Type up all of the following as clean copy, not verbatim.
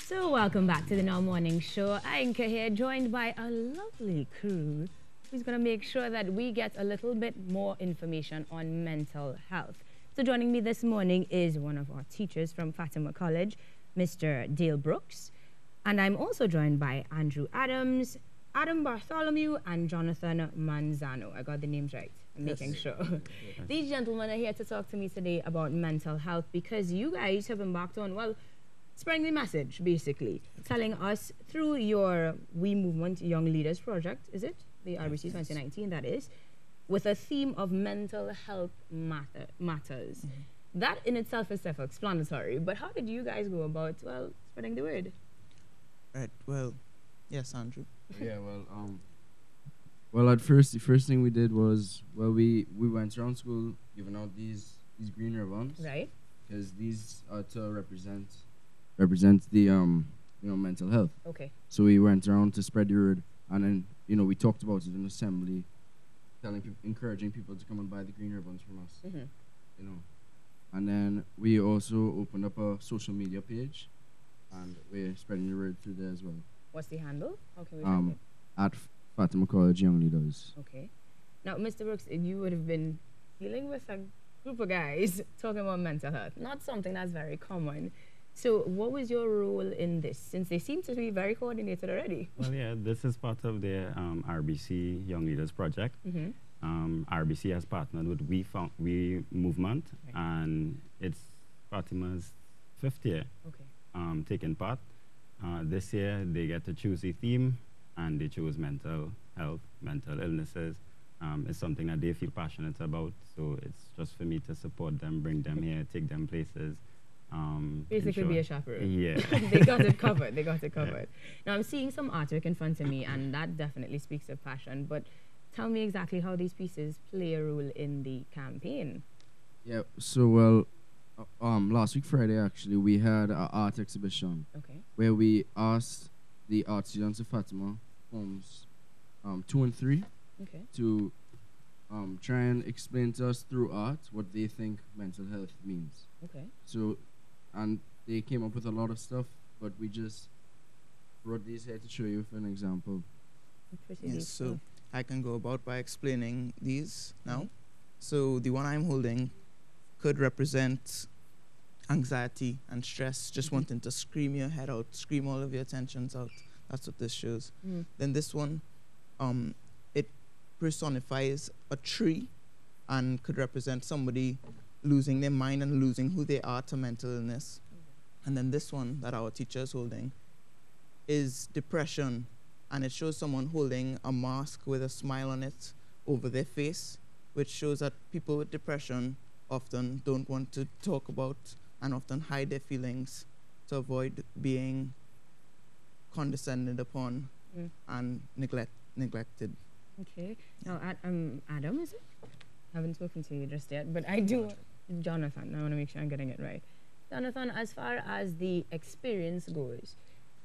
So welcome back to the Now Morning Show. Ainka here, joined by a lovely crew who's going to make sure that we get a little bit more information on mental health. So joining me this morning is one of our teachers from Fatima College, Mr. Dale Brooks. And I'm also joined by Andrew Adams, Adam Bartholomew, and Jonathan Manzano. I got the names right. I'm making sure. These gentlemen are here to talk to me today about mental health because you guys have embarked on, well, spreading the message, basically, telling us through your We Movement Young Leaders project, is it? The RBC 2019, that is, with a theme of mental health matters. That in itself is self-explanatory, but how did you guys go about, well, spreading the word? Right, well, yes, Andrew. Yeah, well, at first, the first thing we did was, well, we went around school giving out these green ribbons. Right. Because these are to represent the mental health. Okay. So we went around to spread the word, and then we talked about it in assembly, encouraging people to come and buy the green ribbons from us. And then we also opened up a social media page, and we're spreading the word through there as well. What's the handle? How can we find it? At Fatima College Young Leaders. Okay. Now, Mr. Brooks, you would have been dealing with a group of guys talking about mental health, not something that's very common. So what was your role in this, since they seem to be very coordinated already? Well, yeah, this is part of the RBC Young Leaders project. RBC has partnered with We Movement, and it's Fatima's 5th year taking part. This year, they get to choose a theme, and they chose mental health, mental illnesses. It's something that they feel passionate about, so it's just for me to support them, bring them here, take them places. Basically be a chaperone. Yeah. They got it covered. They got it covered. Now, I'm seeing some artwork in front of me, and that definitely speaks of passion. But tell me exactly how these pieces play a role in the campaign. Yeah, so, last week Friday, actually, we had an art exhibition where we asked the art students of Fatima, forms 2 and 3, to try and explain to us through art what they think mental health means. So, and they came up with a lot of stuff, but we just brought these here to show you for an example. Yes, so I can go about by explaining these now. So the one I'm holding could represent anxiety and stress, just wanting to scream your head out, scream all of your tensions out. That's what this shows. Then this one, it personifies a tree and could represent somebody losing their mind and losing who they are to mental illness. And then this one that our teacher is holding is depression, and it shows someone holding a mask with a smile on it over their face, which shows that people with depression often don't want to talk about and often hide their feelings to avoid being condescended upon and neglected. Okay. Now, Adam, is it? I haven't spoken to you just yet, but I do. Jonathan, I want to make sure I'm getting it right. Jonathan, as far as the experience goes,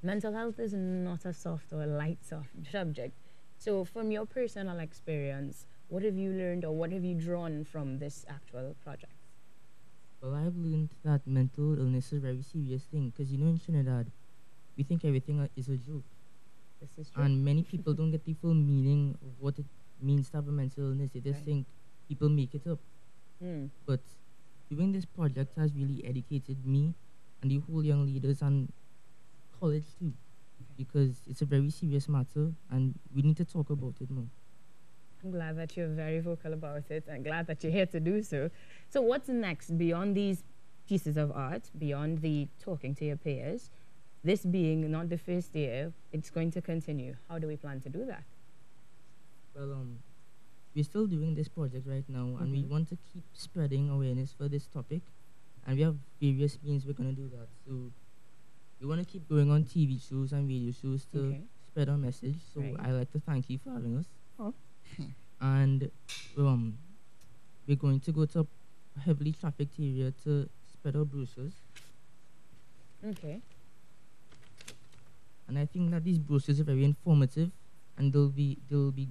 mental health is not a soft or light subject. So from your personal experience, what have you learned or what have you drawn from this actual project? Well, I've learned that mental illness is a very serious thing because, in Trinidad, we think everything is a joke. This is true. And many people don't get the full meaning of what it means to have a mental illness. They just think people make it up. But doing this project has really educated me and the whole young leaders and college too, because it's a very serious matter and we need to talk about it more. I'm glad that you're very vocal about it and glad that you're here to do so. So what's next beyond these pieces of art, beyond the talking to your peers? This being not the first year, it's going to continue. How do we plan to do that? Well, we're still doing this project right now, and we want to keep spreading awareness for this topic, and we have various means we're going to do that. So we want to keep going on TV shows and radio shows to spread our message. So I'd like to thank you for having us. And we're going to go to a heavily trafficked area to spread our brochures. And I think that these brochures are very informative, and they'll be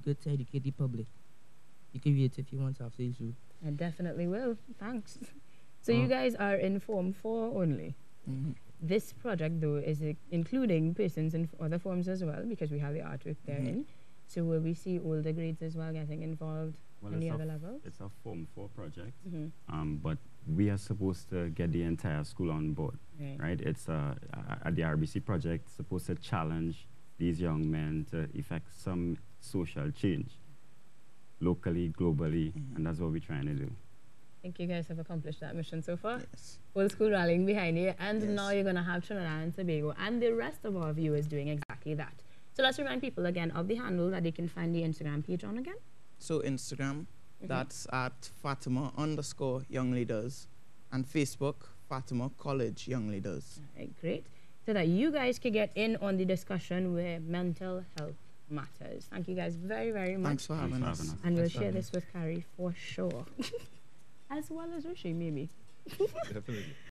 good to educate the public. You can read it if you want after the show. I definitely will. Thanks. So you guys are in Form 4 only? This project, though, is including persons in other forms as well, because we have the artwork therein. So will we see older grades as well getting involved? Well, Any other levels? It's a Form 4 project, but we are supposed to get the entire school on board, right? It's at the RBC project supposed to challenge these young men to effect some social change, locally, globally, and that's what we're trying to do. I think you guys have accomplished that mission so far. Yes. Whole school rallying behind you, and now you're going to have Trinidad and Tobago and the rest of our viewers doing exactly that. So let's remind people again of the handle that they can find the Instagram page on again. So Instagram, that's at Fatima_Young Leaders, and Facebook, Fatima College Young Leaders. All right, great. So that you guys can get in on the discussion where mental health matters. Thank you guys very, very much. Thanks for having us. And we'll share this with Carrie for sure. As well as Rishi, maybe. Definitely.